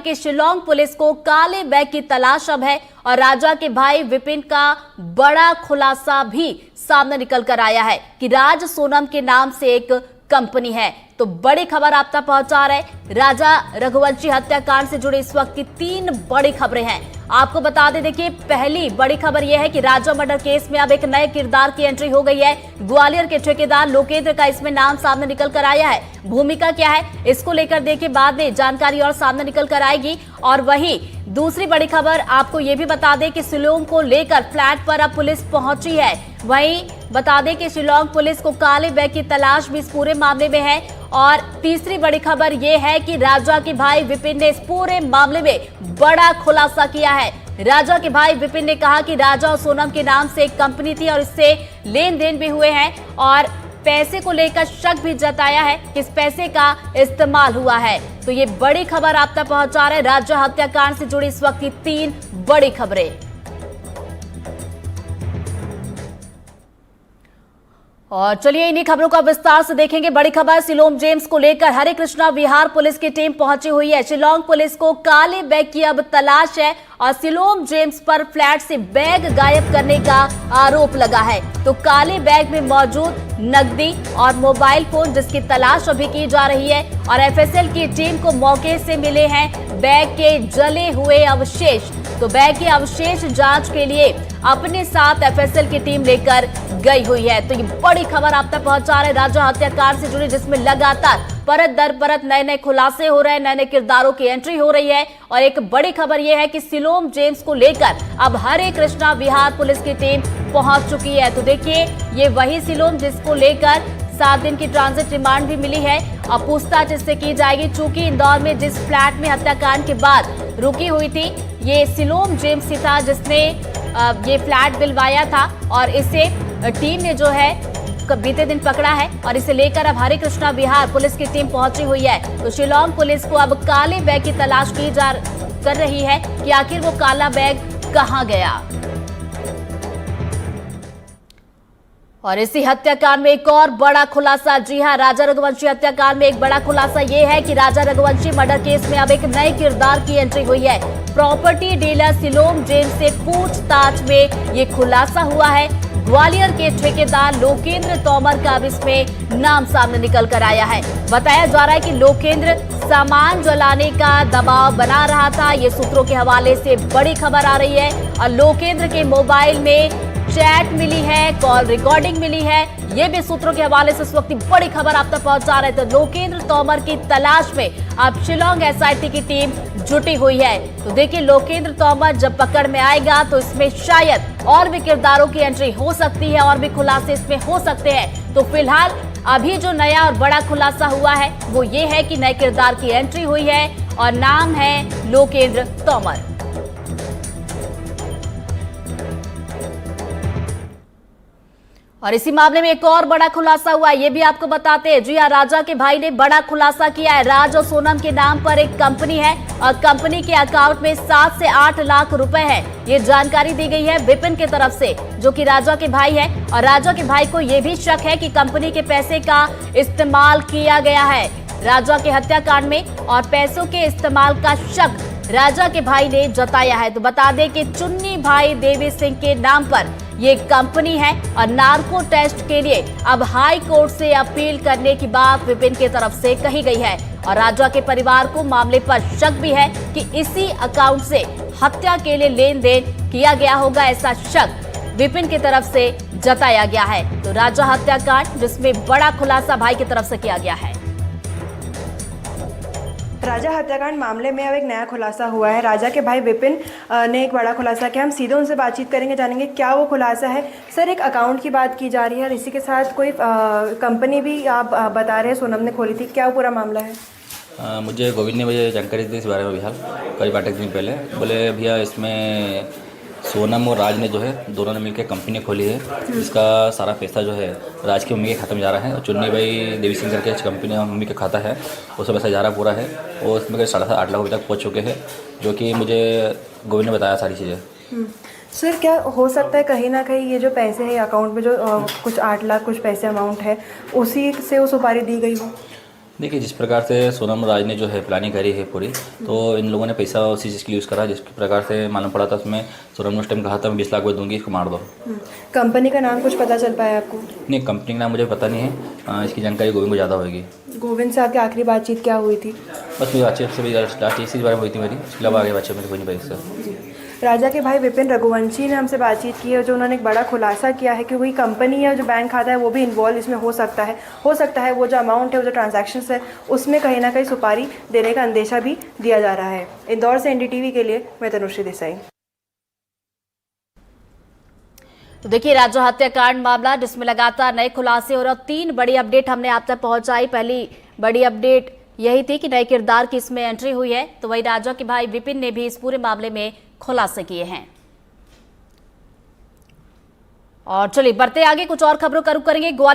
कि शिलोंग पुलिस को काले बैग की तलाश अब है और राजा के भाई विपिन का बड़ा खुलासा भी सामने निकल कर आया है कि राज सोनम के नाम से एक कंपनी है। तो बड़ी खबर आप तक पहुंचा रहे राजा रघुवंशी हत्याकांड से जुड़ी इस वक्त की 3 बड़ी खबरें हैं। आपको बता दें, देखिए पहली बड़ी खबर यह है कि राजा मर्डर केस में अब एक नए किरदार की एंट्री हो गई है। ग्वालियर के ठेकेदार लोकेंद्र का इसमें नाम सामने निकल कर आया है। भूमिका क्या है इसको लेकर देखिए बाद में जानकारी और सामने निकल कर आएगी। और वहीं दूसरी बड़ी खबर आपको ये भी बता दें कि शिलोंग को लेकर फ्लैट पर अब पुलिस पहुंची है। वहीं बता दें कि शिलोंग पुलिस को काले बैग की तलाश भी इस पूरे मामले में है। और तीसरी बड़ी खबर यह है कि राजा के भाई विपिन ने इस पूरे मामले में बड़ा खुलासा किया है। राजा के भाई विपिन ने कहा कि राजा और सोनम के नाम से एक कंपनी थी और इससे लेन देन भी हुए हैं और पैसे को लेकर शक भी जताया है कि इस पैसे का इस्तेमाल हुआ है। तो ये बड़ी खबर आप तक पहुंचा रहे राजा हत्याकांड से जुड़ी इस वक्त की 3 बड़ी खबरें। और चलिए इन्हीं खबरों का विस्तार से देखेंगे। बड़ी खबर शिलोंग जेम्स को लेकर हरे कृष्णा विहार पुलिस की टीम पहुंची हुई है। शिलोंग पुलिस को काले बैग की अब तलाश है और शिलोंग जेम्स पर फ्लैट से बैग गायब करने का आरोप लगा है। तो काले बैग में मौजूद नकदी और मोबाइल फोन जिसकी तलाश अभी की जा रही है और एफएसएल की टीम को मौके से मिले हैं बैग के जले हुए अवशेष। तो बैग के अवशेष जांच के लिए अपने साथ एफएसएल की टीम लेकर गई हुई है। तो ये बड़ी खबर आप तक पहुंचा रहे राजा हत्याकांड से जुड़ी, जिसमें लगातार परत दर परत नए नए खुलासे हो रहे हैं, नए नए किरदारों की एंट्री हो रही है। और एक बड़ी खबर यह है कि शिलोंग जेम्स को लेकर अब हरे कृष्णा विहार पुलिस की टीम पहुंच चुकी है। तो देखिए ये वही शिलोंग जिसको लेकर 7 दिन की ट्रांजिट रिमांड भी मिली है। अब पूछताछ इससे की जाएगी। चूंकि इंदौर में जिस फ्लैट में हत्याकांड के बाद रुकी हुई थी ये शिलोंग जेम्स ही था जिसने ये फ्लैट दिलवाया था और इसे टीम ने जो है बीते दिन पकड़ा है और इसे लेकर अब हरे कृष्णा विहार पुलिस की टीम पहुंची हुई है। तो शिलोंग पुलिस को अब काले बैग की तलाश की कर रही है कि आखिर वो काला बैग कहां गया। और इसी हत्याकांड में एक और बड़ा खुलासा, जी हां, राजा रघुवंशी हत्याकांड में एक बड़ा खुलासा यह है कि राजा रघुवंशी मर्डर केस में अब एक नए किरदार की एंट्री हुई है। प्रॉपर्टी डीलर शिलोंग जेम्स से पूछताछ में ये खुलासा हुआ है। ग्वालियर के ठेकेदार लोकेंद्र तोमर का अब इसमें नाम सामने निकल कर आया है। बताया जा रहा है कि लोकेंद्र सामान जलाने का दबाव बना रहा था। ये सूत्रों के हवाले से बड़ी खबर आ रही है। और लोकेंद्र के मोबाइल में चैट मिली है, कॉल रिकॉर्डिंग मिली है, ये भी सूत्रों के हवाले से इस वक्त बड़ी खबर आप तक पहुंचा रहे थे। लोकेंद्र तोमर की तलाश में अब शिलोंग एसआईटी की टीम जुटी हुई है। तो देखिए लोकेंद्र तोमर जब पकड़ में आएगा तो इसमें शायद और भी किरदारों की एंट्री हो सकती है और भी खुलासे इसमें हो सकते हैं। तो फिलहाल अभी जो नया और बड़ा खुलासा हुआ है वो ये है कि नए किरदार की एंट्री हुई है और नाम है लोकेंद्र तोमर। और इसी मामले में एक और बड़ा खुलासा हुआ है, ये भी आपको बताते हैं। जी हां, राजा के भाई ने बड़ा खुलासा किया है। राज और सोनम के नाम पर एक कंपनी है और कंपनी के अकाउंट में 7 से 8 लाख रुपए है। ये जानकारी दी गई है विपिन की तरफ से जो कि राजा के भाई है। और राजा के भाई को यह भी शक है कि कंपनी के पैसे का इस्तेमाल किया गया है राजा के हत्याकांड में और पैसों के इस्तेमाल का शक राजा के भाई ने जताया है। तो बता दें कि चुन्नी भाई देवी सिंह के नाम पर ये कंपनी है और नार्को टेस्ट के लिए अब हाई कोर्ट से अपील करने की बात विपिन की तरफ से कही गई है। और राजा के परिवार को मामले पर शक भी है कि इसी अकाउंट से हत्या के लिए लेन देन किया गया होगा, ऐसा शक विपिन की तरफ से जताया गया है। तो राजा हत्याकांड जिसमें बड़ा खुलासा भाई की तरफ से किया गया है। राजा हत्याकांड मामले में अब एक नया खुलासा हुआ है। राजा के भाई विपिन ने एक बड़ा खुलासा किया। हम सीधे उनसे बातचीत करेंगे, जानेंगे क्या वो खुलासा है। सर, एक अकाउंट की बात की जा रही है और इसी के साथ कोई कंपनी भी आप बता रहे हैं सोनम ने खोली थी, क्या वो पूरा मामला है? मुझे गोविंद ने मुझे जानकारी दी इस बारे में बिहार करीब 8 दिन पहले। बोले भैया इसमें सोनम और राज ने जो है दोनों ने मिलकर कंपनी खोली है, इसका सारा पैसा जो है राज की मम्मी के खाते में जा रहा है और चुन्नी भाई देवी सिंह करके कंपनी मम्मी का खाता है उसमें पैसा जा रहा पूरा है और उसमें 7.5 लाख रुपये तक पहुँच चुके हैं, जो कि मुझे गोविंद ने बताया सारी चीज़ें। सर, क्या हो सकता है कहीं ना कहीं ये जो पैसे हैं अकाउंट में जो कुछ 8 लाख कुछ पैसे अमाउंट है उसी से वो सुपारी दी गई हो? देखिए, जिस प्रकार से सोनम राज ने जो है प्लानिंग करी है पूरी, तो इन लोगों ने पैसा उसी चीज़ के लिए यूज़ करा, जिस प्रकार से मालूम पड़ा था उसमें सोनम ने उस टाइम कहा था मैं 20 लाख रुपये दूंगी, इसको मार दो। कंपनी का नाम कुछ पता चल पाया आपको? नहीं, कंपनी का नाम मुझे पता नहीं है, इसकी जानकारी गोविंद को ज़्यादा होगी। गोविंद से आपकी आखिरी बातचीत क्या हुई थी? बस मेरी बातचीत से लास्ट इसी बारे में हुई थी मेरी, इसके अलावा आगे बातचीत मेरी कोई नहीं पाई सर। राजा के भाई विपिन रघुवंशी ने हमसे बातचीत की है, जो उन्होंने एक बड़ा खुलासा किया है कि वही कंपनी है, जो बैंक खाता है वो भी इन्वॉल्व इसमें हो सकता है वो जो अमाउंट है, वो जो ट्रांजैक्शंस है, उसमें कहीं ना कहीं सुपारी देने का अंदेशा भी दिया जा रहा है। इंदौर से NDTV के लिए मैं तनुश्री देसाई। तो देखिए, राजा हत्याकांड मामला जिसमें लगातार नए खुलासे और 3 बड़ी अपडेट हमने आप तक पहुंचाई। पहली बड़ी अपडेट यही थी कि नए किरदार की इसमें एंट्री हुई है, तो वही राजा के भाई विपिन ने भी इस पूरे मामले में खुलासे किए हैं। और चलिए बढ़ते आगे, कुछ और खबरों का रुख करेंगे। ग्वालियर